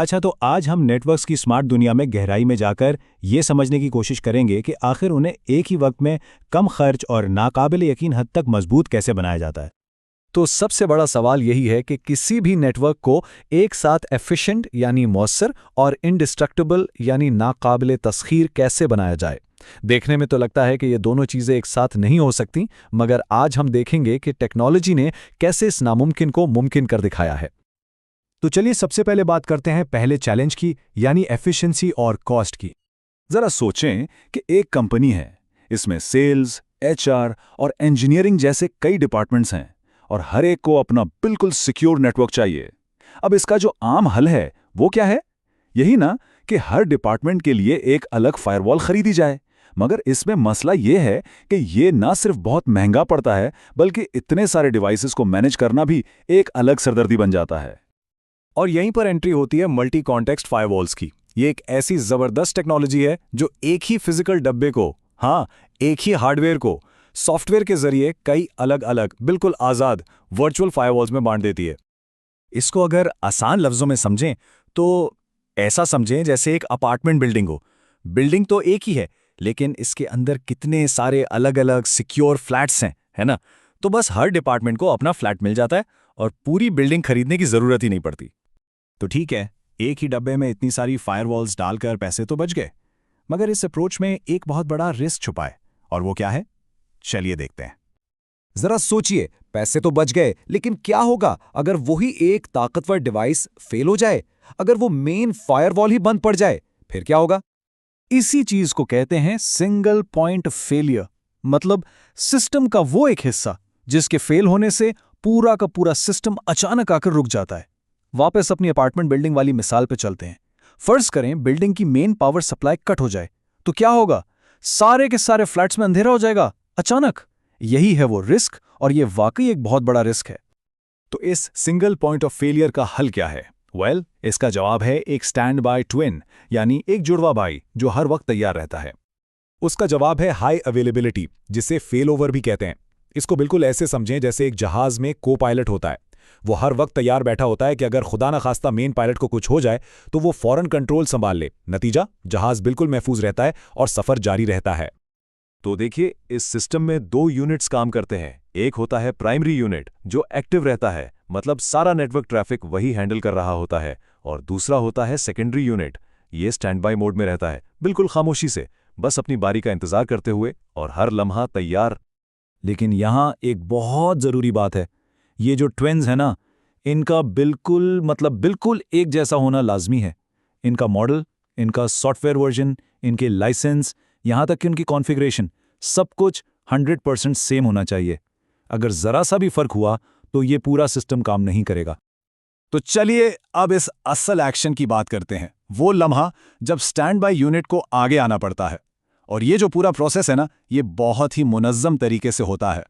अच्छा, तो आज हम नेटवर्क्स की स्मार्ट दुनिया में गहराई में जाकर ये समझने की कोशिश करेंगे कि आखिर उन्हें एक ही वक्त में कम खर्च और नाकाबिल यकीन हद तक मजबूत कैसे बनाया जाता है। तो सबसे बड़ा सवाल यही है कि किसी भी नेटवर्क को एक साथ एफिशिएंट यानी मौसर और इंडिस्ट्रक्टिबल यानी नाकाबिले तस्खीर कैसे बनाया जाए। देखने में तो लगता है कि ये दोनों चीज़ें एक साथ नहीं हो सकती, मगर आज हम देखेंगे कि टेक्नोलॉजी ने कैसे इस नामुमकिन को मुमकिन कर दिखाया है। तो चलिए सबसे पहले बात करते हैं पहले चैलेंज की, यानी एफिशिएंसी और कॉस्ट की। जरा सोचें कि एक कंपनी है, इसमें सेल्स, एचआर और इंजीनियरिंग जैसे कई डिपार्टमेंट्स हैं और हर एक को अपना बिल्कुल सिक्योर नेटवर्क चाहिए। अब इसका जो आम हल है वो क्या है? यही ना कि हर डिपार्टमेंट के लिए एक अलग फायरवॉल खरीदी जाए। मगर इसमें मसला ये है कि ये ना सिर्फ बहुत महंगा पड़ता है, बल्कि इतने सारे डिवाइसेस को मैनेज करना भी एक अलग सरदर्दी बन जाता है। और यहीं पर एंट्री होती है मल्टी कॉन्टेक्स्ट फायरवॉल्स की। ये एक ऐसी जबरदस्त टेक्नोलॉजी है जो एक ही फिजिकल डब्बे को, हाँ, एक ही हार्डवेयर को सॉफ्टवेयर के जरिए कई अलग अलग बिल्कुल आज़ाद वर्चुअल फायरवॉल्स में बांट देती है। इसको अगर आसान लफ्ज़ों में समझें तो ऐसा समझें जैसे एक अपार्टमेंट बिल्डिंग हो। बिल्डिंग तो एक ही है, लेकिन इसके अंदर कितने सारे अलग अलग सिक्योर फ्लैट्स हैं, है ना? तो बस हर डिपार्टमेंट को अपना फ्लैट मिल जाता है और पूरी बिल्डिंग खरीदने की ज़रूरत ही नहीं पड़ती। तो ठीक है, एक ही डब्बे में इतनी सारी फायरवॉल्स डालकर पैसे तो बच गए, मगर इस अप्रोच में एक बहुत बड़ा रिस्क छुपा है। और वो क्या है? चलिए देखते हैं। जरा सोचिए, पैसे तो बच गए, लेकिन क्या होगा अगर वही एक ताकतवर डिवाइस फेल हो जाए? अगर वो मेन फायरवॉल ही बंद पड़ जाए, फिर क्या होगा? इसी चीज को कहते हैं सिंगल पॉइंट फेलियर। मतलब सिस्टम का वो एक हिस्सा जिसके फेल होने से पूरा का पूरा सिस्टम अचानक आकर रुक जाता है। वापस अपनी अपार्टमेंट बिल्डिंग वाली मिसाल पे चलते हैं। फर्ज करें बिल्डिंग की मेन पावर सप्लाई कट हो जाए, तो क्या होगा? सारे के सारे फ्लैट्स में अंधेरा हो जाएगा अचानक। यही है वो रिस्क, और ये वाकई एक बहुत बड़ा रिस्क है। तो इस सिंगल पॉइंट ऑफ फेलियर का हल क्या है? इसका जवाब है एक स्टैंड बाय ट्विन, यानी एक जुड़वा भाई जो हर वक्त तैयार रहता है। उसका जवाब है हाई अवेलेबिलिटी, जिसे फेल ओवर भी कहते हैं। इसको बिल्कुल ऐसे समझें जैसे एक जहाज में को पायलट होता है। वो हर वक्त तैयार बैठा होता है कि अगर खुदा न खास्ता मेन पायलट को कुछ हो जाए तो वो फौरन कंट्रोल संभाल ले। नतीजा, जहाज बिल्कुल महफूज रहता है और सफर जारी रहता है। तो देखिए, इस सिस्टम में दो यूनिट्स काम करते हैं। एक होता है प्राइमरी यूनिट जो एक्टिव रहता है, मतलब सारा नेटवर्क ट्रैफिक वही हैंडल कर रहा होता है, और दूसरा होता है सेकेंडरी यूनिट। ये स्टैंड बाय मोड में रहता है, बिल्कुल खामोशी से, बस अपनी बारी का इंतजार करते हुए और हर लम्हा तैयार। लेकिन यहाँ एक बहुत ज़रूरी बात है। ये जो ट्विन्स है ना, इनका बिल्कुल एक जैसा होना लाजमी है। इनका मॉडल, इनका सॉफ्टवेयर वर्जन, इनके लाइसेंस, यहाँ तक कि उनकी कॉन्फ़िगरेशन, सब कुछ 100% सेम होना चाहिए। अगर ज़रा सा भी फ़र्क हुआ तो ये पूरा सिस्टम काम नहीं करेगा। तो चलिए अब इस असल एक्शन की बात करते हैं, वो लम्हा जब स्टैंड बाय यूनिट को आगे आना पड़ता है। और ये जो पूरा प्रोसेस है ना, ये बहुत ही मुनज़्ज़म तरीके से होता है।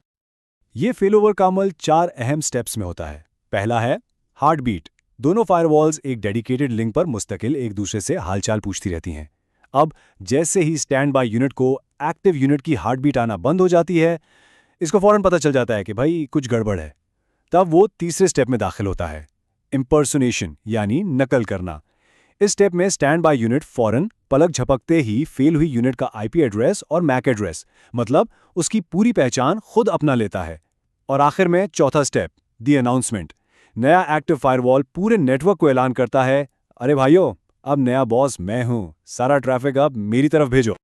ये फेलओवर का अमल 4 अहम स्टेप्स में होता है। पहला है हार्ट बीट। दोनों फायरवॉल्स एक डेडिकेटेड लिंक पर मुस्तकिल एक दूसरे से हालचाल पूछती रहती हैं। अब जैसे ही स्टैंड बाय यूनिट को एक्टिव यूनिट की हार्ट बीट आना बंद हो जाती है, इसको फौरन पता चल जाता है कि भाई कुछ गड़बड़ है। तब वो तीसरे स्टेप में दाखिल होता है, इम्पर्सोनेशन, यानी नकल करना। इस स्टेप में स्टैंड बाय यूनिट फौरन पलक झपकते ही फेल हुई यूनिट का आईपी एड्रेस और मैक एड्रेस, मतलब उसकी पूरी पहचान खुद अपना लेता है। और आखिर में चौथा स्टेप, दी अनाउंसमेंट। नया एक्टिव फायरवॉल पूरे नेटवर्क को ऐलान करता है, अरे भाइयों, अब नया बॉस मैं हूं, सारा ट्रैफिक अब मेरी तरफ भेजो।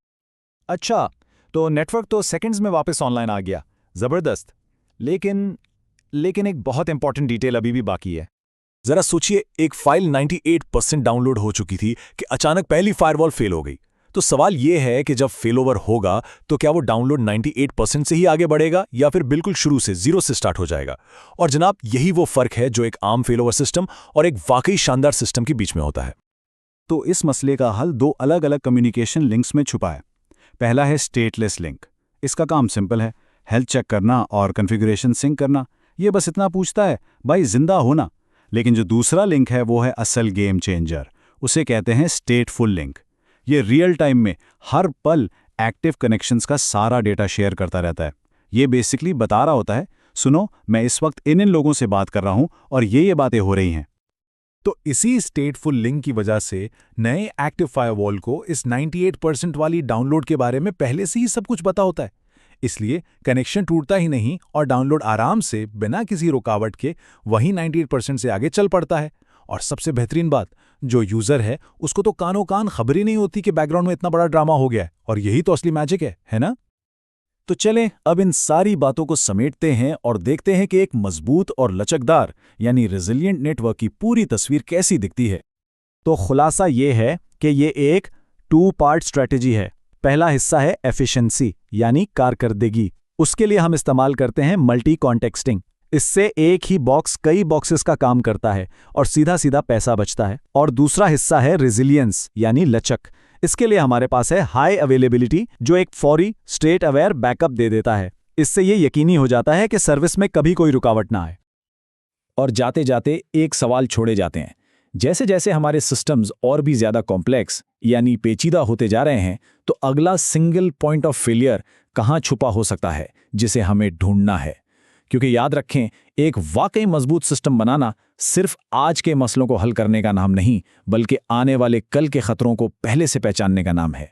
अच्छा, तो नेटवर्क तो सेकंड्स में वापस ऑनलाइन आ गया, जबरदस्त। लेकिन एक बहुत इंपॉर्टेंट डिटेल अभी भी बाकी है। जरा सोचिए, एक फाइल 98% डाउनलोड हो चुकी थी कि अचानक पहली फायरवॉल फेल हो गई। तो सवाल यह है कि जब फेलओवर होगा तो क्या वो डाउनलोड 98% से ही आगे बढ़ेगा या फिर बिल्कुल शुरू से 0 से स्टार्ट हो जाएगा? और जनाब, यही वो फर्क है जो एक आम फेलओवर सिस्टम और एक वाकई शानदार सिस्टम के बीच में होता है। तो इस मसले का हल 2 अलग अलग कम्युनिकेशन लिंक्स में छुपा है। पहला है स्टेटलेस लिंक। इसका काम सिंपल है, हेल्थ चेक करना और कॉन्फ़िगरेशन सिंक करना। ये बस इतना पूछता है, भाई जिंदा होना। लेकिन जो दूसरा लिंक है वो है असल गेम चेंजर। उसे कहते हैं स्टेटफुल लिंक। ये रियल टाइम में हर पल एक्टिव कनेक्शंस का सारा डेटा शेयर करता रहता है। ये बेसिकली बता रहा होता है, सुनो, मैं इस वक्त इन लोगों से बात कर रहा हूं और ये बातें हो रही हैं। तो इसी स्टेटफुल लिंक की वजह से नए एक्टिव फायरवॉल को इस 98% वाली डाउनलोड के बारे में पहले से ही सब कुछ पता होता है। इसलिए कनेक्शन टूटता ही नहीं और डाउनलोड आराम से बिना किसी रुकावट के वही 98% से आगे चल पड़ता है। और सबसे बेहतरीन बात, जो यूजर है उसको तो कानों कान खबर ही नहीं होती कि बैकग्राउंड में इतना बड़ा ड्रामा हो गया है। और यही तो असली मैजिक है ना? तो चलें अब इन सारी बातों को समेटते हैं और देखते हैं कि एक मजबूत और लचकदार यानी रेजिलिएंट नेटवर्क की पूरी तस्वीर कैसी दिखती है। तो खुलासा ये है कि ये एक 2 पार्ट स्ट्रेटजी है। पहला हिस्सा है एफिशिएंसी यानी कारकर्दगी। उसके लिए हम इस्तेमाल करते हैं मल्टी कॉन्टेक्स्टिंग। इससे एक ही बॉक्स कई बॉक्सेस का काम करता है और सीधा सीधा पैसा बचता है। और दूसरा हिस्सा है रेजिलियंस यानी लचक। इसके लिए हमारे पास है हाई अवेलेबिलिटी, जो एक फौरी स्टेट अवेयर बैकअप दे देता है। इससे ये यकीनी हो जाता है कि सर्विस में कभी कोई रुकावट ना आए। और जाते जाते एक सवाल छोड़े जाते हैं। जैसे जैसे हमारे सिस्टम्स और भी ज्यादा कॉम्प्लेक्स यानी पेचीदा होते जा रहे हैं, तो अगला सिंगल पॉइंट ऑफ फेलियर कहाँ छुपा हो सकता है जिसे हमें ढूंढना है। क्योंकि याद रखें, एक वाकई मजबूत सिस्टम बनाना सिर्फ आज के मसलों को हल करने का नाम नहीं, बल्कि आने वाले कल के खतरों को पहले से पहचानने का नाम है।